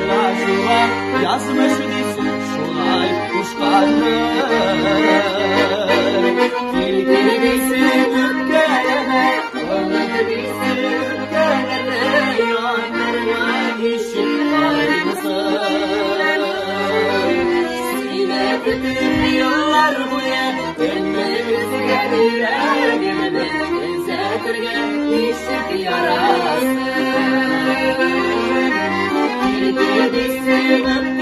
aşıla yazmış desin şolay kuşkarlar. Tilkini bilsin ülkeleme, ömrünü bilsin ülkeleme, yanlarına işin ayrılsın. Sine bütün yıllar boyu önlerimiz gelirler gibi benzetirgen işin yarası. Tilkini bilsin